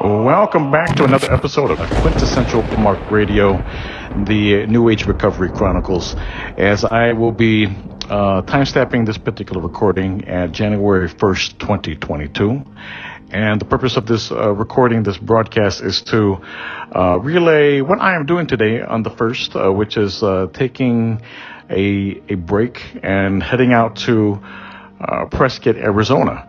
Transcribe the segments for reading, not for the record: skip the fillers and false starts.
Welcome back to another episode of Quintessential Mark Radio, the New Age Recovery Chronicles, as I will be time-stamping this particular recording at January 1st, 2022. And the purpose of this recording, this broadcast, is to relay what I am doing today on the 1st, which is taking a break and heading out to Prescott, Arizona.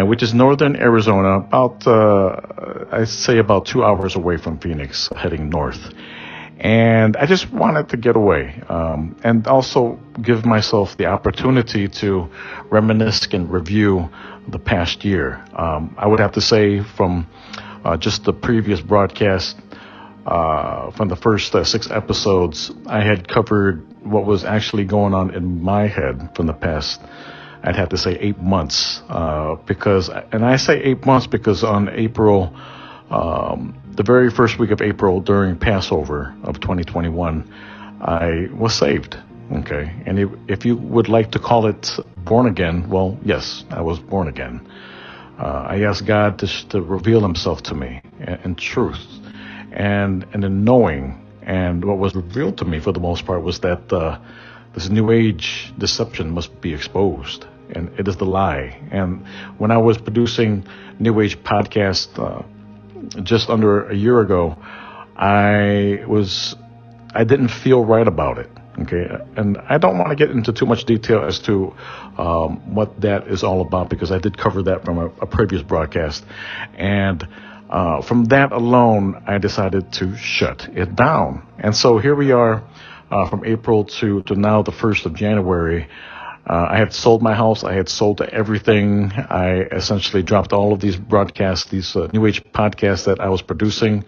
Which is northern Arizona, about, I'd say about 2 hours away from Phoenix, heading north. And I just wanted to get away, and also give myself the opportunity to reminisce and review the past year. I would have to say from just the previous broadcast, from the first 6 episodes, I had covered what was actually going on in my head from the past, I'd have to say 8 months, and I say 8 months because on April, the very first week of April during Passover of 2021, I was saved. Okay. And if you would like to call it born again, well, yes, I was born again. I asked God to reveal himself to me in truth and in knowing. And what was revealed to me for the most part was that, this New Age deception must be exposed, and it is the lie. And when I was producing New Age podcast just under a year ago, I didn't feel right about it. Okay, and I don't want to get into too much detail as to what that is all about, because I did cover that from a previous broadcast, and from that alone, I decided to shut it down. And so here we are. From April to now, the 1st of January, I had sold my house. I had sold everything. I essentially dropped all of these broadcasts, these New Age podcasts that I was producing.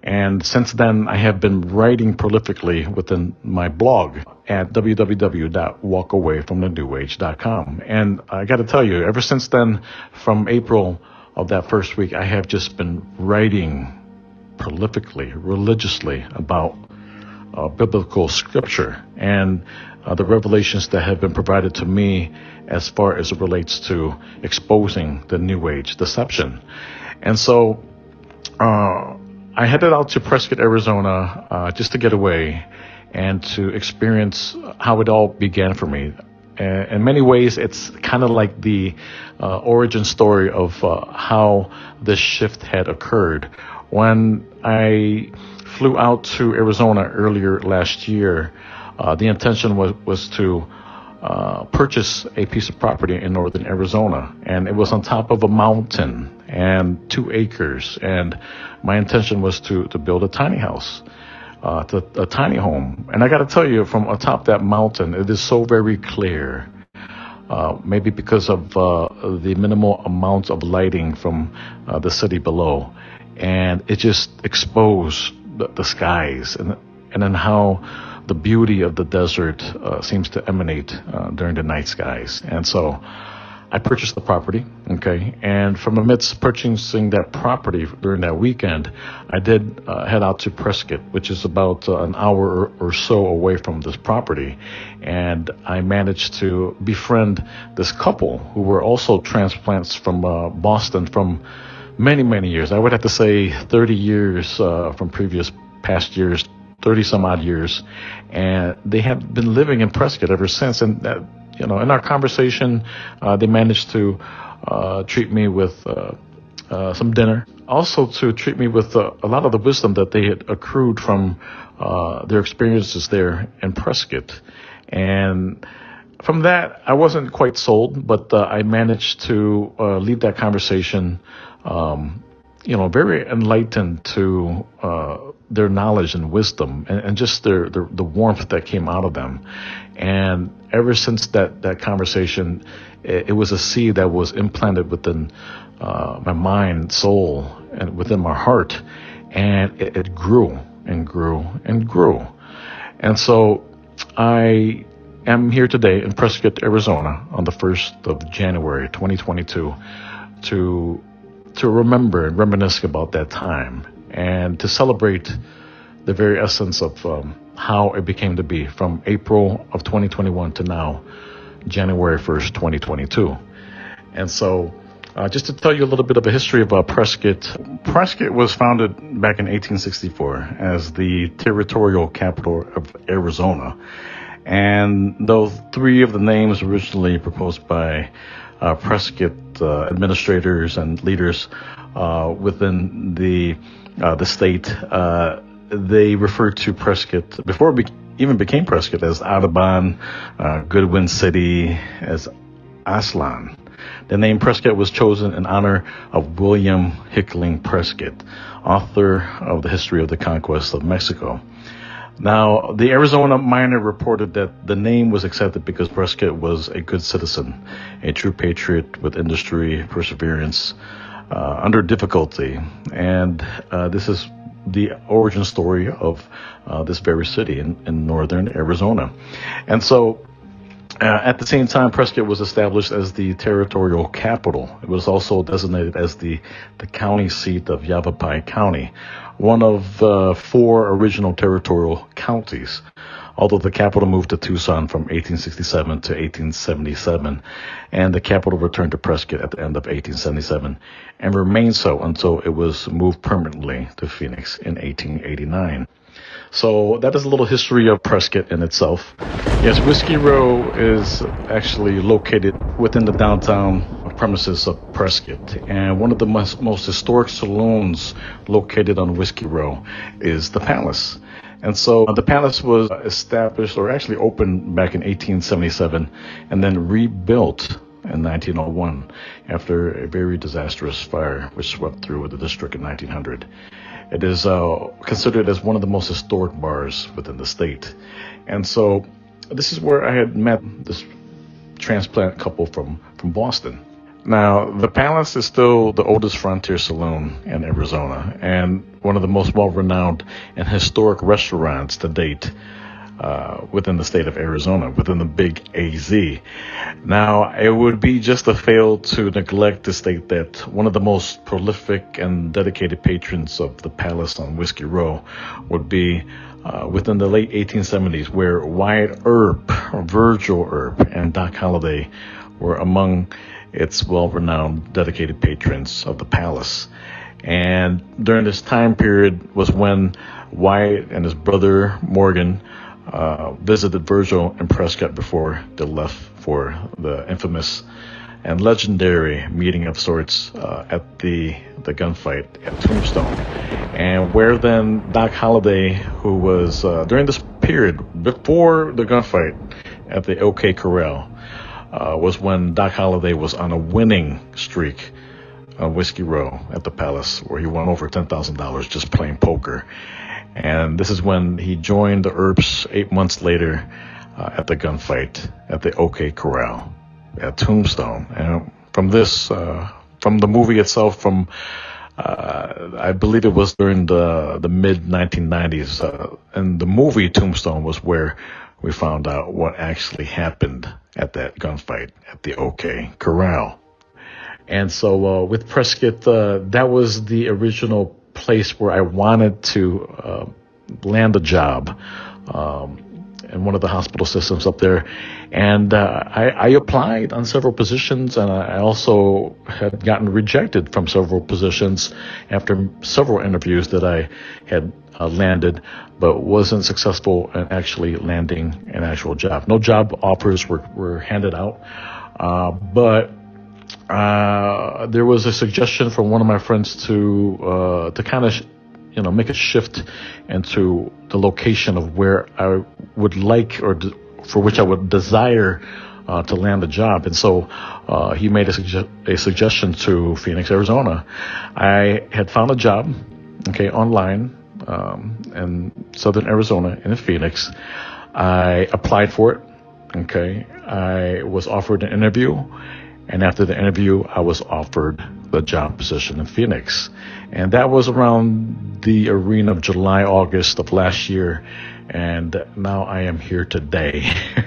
And since then, I have been writing prolifically within my blog at www.walkawayfromthenewage.com. And I got to tell you, ever since then, from April of that first week, I have just been writing prolifically, religiously about biblical scripture and the revelations that have been provided to me as far as it relates to exposing the New Age deception. And so I headed out to Prescott, Arizona, just to get away and to experience how it all began for me. In many ways, it's kind of like the origin story of how this shift had occurred. When I flew out to Arizona earlier last year, the intention was to purchase a piece of property in northern Arizona, and it was on top of a mountain and 2 acres, and my intention was to build a tiny house, a tiny home. And I got to tell you, from atop that mountain, it is so very clear, maybe because of the minimal amount of lighting from the city below, and it just exposed the skies, and then how the beauty of the desert seems to emanate during the night skies. And so I purchased the property, okay, and from amidst purchasing that property during that weekend, I did head out to Prescott, which is about an hour or so away from this property, and I managed to befriend this couple who were also transplants from Boston from many, many years. I would have to say 30 years from past years, 30 some odd years. And they have been living in Prescott ever since. And, in our conversation, they managed to treat me with some dinner. Also to treat me with a lot of the wisdom that they had accrued from their experiences there in Prescott. And from that, I wasn't quite sold, but I managed to lead that conversation very enlightened to their knowledge and wisdom, and just the warmth that came out of them. And ever since that conversation, it was a seed that was implanted within my mind, soul, and within my heart, and it grew and grew and grew. And so I am here today in Prescott, Arizona, on the 1st of January, 2022, to remember and reminisce about that time, and to celebrate the very essence of how it became to be from April of 2021 to now, January 1st, 2022. And so Just to tell you a little bit of a history about Prescott. Prescott was founded back in 1864 as the territorial capital of Arizona. And though three of the names originally proposed by Prescott administrators and leaders within the state, they referred to Prescott, before it even became Prescott, as Audubon, Goodwin City, as Aslan. The name Prescott was chosen in honor of William Hickling Prescott, author of the History of the Conquest of Mexico. Now, the Arizona Miner reported that the name was accepted because Prescott was a good citizen, a true patriot with industry, perseverance, under difficulty. And this is the origin story of this very city in northern Arizona. And so, at the same time, Prescott was established as the territorial capital. It was also designated as the county seat of Yavapai County, one of four original territorial counties, although the capital moved to Tucson from 1867 to 1877, and the capital returned to Prescott at the end of 1877, and remained so until it was moved permanently to Phoenix in 1889. So that is a little history of Prescott in itself. Yes, Whiskey Row is actually located within the downtown premises of Prescott. And one of the most historic saloons located on Whiskey Row is the Palace. And so the Palace was established, or actually opened, back in 1877 and then rebuilt in 1901 after a very disastrous fire which swept through the district in 1900. It is considered as one of the most historic bars within the state. And so this is where I had met this transplant couple from Boston. Now, the Palace is still the oldest frontier saloon in Arizona and one of the most well-renowned and historic restaurants to date within the state of Arizona, within the big AZ. Now, it would be just a fail to neglect to state that one of the most prolific and dedicated patrons of the Palace on Whiskey Row would be within the late 1870s, where Wyatt Earp, Virgil Earp, and Doc Holliday were among its well-renowned dedicated patrons of the Palace. And during this time period was when Wyatt and his brother Morgan visited Virgil and Prescott before they left for the infamous and legendary meeting of sorts at the gunfight at Tombstone. And where then Doc Holliday, who was during this period before the gunfight at the OK Corral, was when Doc Holliday was on a winning streak on Whiskey Row at the Palace, where he won over $10,000 just playing poker. And this is when he joined the Earps 8 months later at the gunfight at the OK Corral at Tombstone. And from this, from the movie itself, I believe it was during the mid 1990s, and the movie Tombstone was where we found out what actually happened at that gunfight at the OK Corral. And so with Prescott, that was the original place where I wanted to land a job in one of the hospital systems up there. And I applied on several positions, and I also had gotten rejected from several positions after several interviews that I had landed, but wasn't successful in actually landing an actual job. No job offers were handed out, but there was a suggestion from one of my friends to kind of make a shift into the location of where I would like, or for which I would desire to land a job. And so he made a suggestion to Phoenix, Arizona. I had found a job, online in southern Arizona in Phoenix. I applied for it. I was offered an interview. And after the interview, I was offered the job position in Phoenix. And that was around the arena of July, August of last year. And now I am here today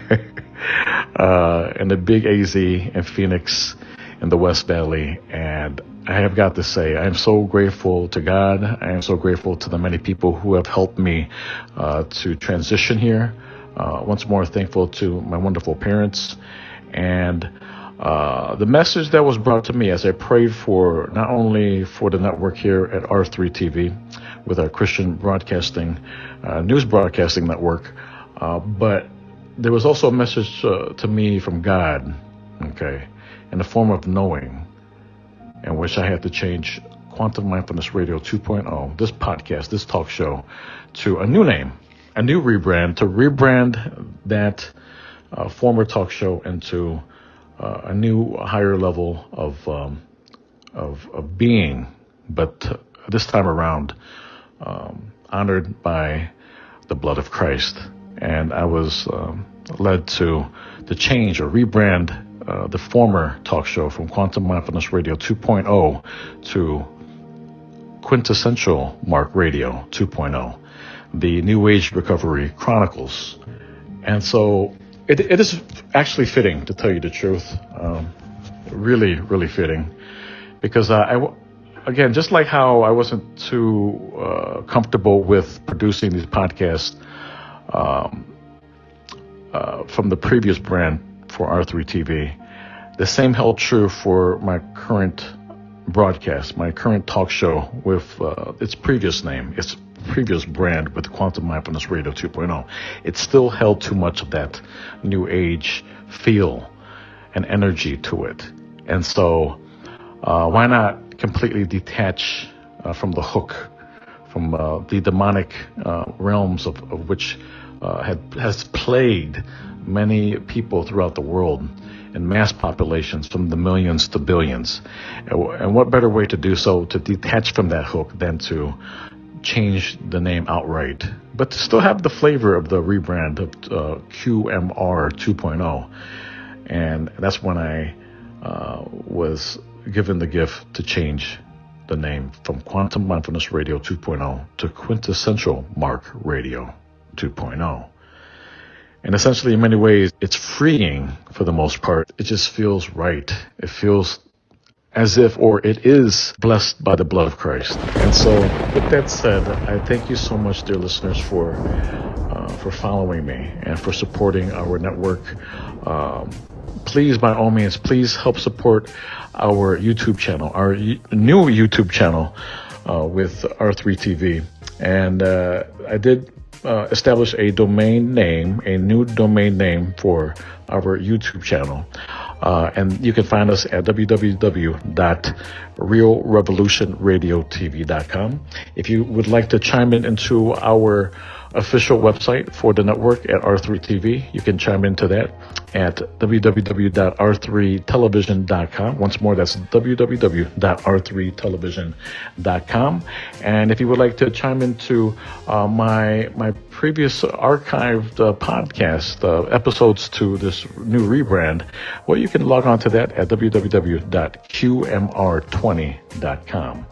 in the big AZ in Phoenix in the West Valley. And I have got to say, I am so grateful to God. I am so grateful to the many people who have helped me to transition here. Once more, thankful to my wonderful parents. And The message that was brought to me as I prayed for not only for the network here at R3 TV with our Christian broadcasting, news broadcasting network, but there was also a message to me from God, okay, in the form of knowing, in which I had to change Quantum Mindfulness Radio 2.0, this podcast, this talk show, to a new name, a new rebrand, to rebrand that former talk show into a new higher level of being, but this time around honored by the blood of Christ. And I was led to change or rebrand the former talk show from Quantum Mindfulness Radio 2.0 to Quintessential Mark Radio 2.0, the New Age Recovery Chronicles. And so it is actually fitting, to tell you the truth, really, really fitting, because again, just like how I wasn't too comfortable with producing these podcasts from the previous brand for R3 TV, the same held true for my current broadcast, my current talk show with its previous name, its previous brand with Quantum Mindfulness Radio 2.0. It still held too much of that new age feel and energy to it. And so why not completely detach from the hook, from the demonic realms of which has plagued many people throughout the world in mass populations, from the millions to billions. And what better way to do so, to detach from that hook, than to change the name outright, but to still have the flavor of the rebrand of QMR 2.0. And that's when I was given the gift to change the name from Quantum Mindfulness Radio 2.0 to Quintessential Mark Radio 2.0. And essentially, in many ways, it's freeing for the most part. It just feels right. It feels as if, or it is blessed by the blood of Christ. And so, with that said, I thank you so much, dear listeners, for following me and for supporting our network. Please, by all means, please help support our YouTube channel, our new YouTube channel with R3 TV. And I did establish a domain name, a new domain name for our YouTube channel. And you can find us at www.realrevolutionradiotv.com. If you would like to chime into our official website for the network at R3 TV, you can chime into that at www.r3television.com. Once more, that's www.r3television.com. And if you would like to chime into my previous archived podcast episodes to this new rebrand, well, you can log on to that at www.qmr20.com.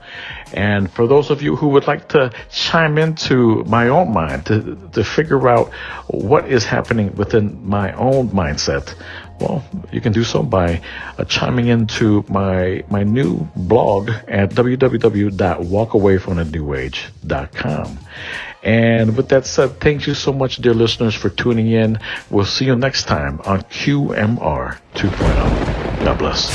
And for those of you who would like to chime into my own mind to figure out what is happening within my own mindset, well, you can do so by chiming into my new blog at www.walkawayfromthenewage.com. And with that said, thank you so much, dear listeners, for tuning in. We'll see you next time on QMR 2.0. God bless.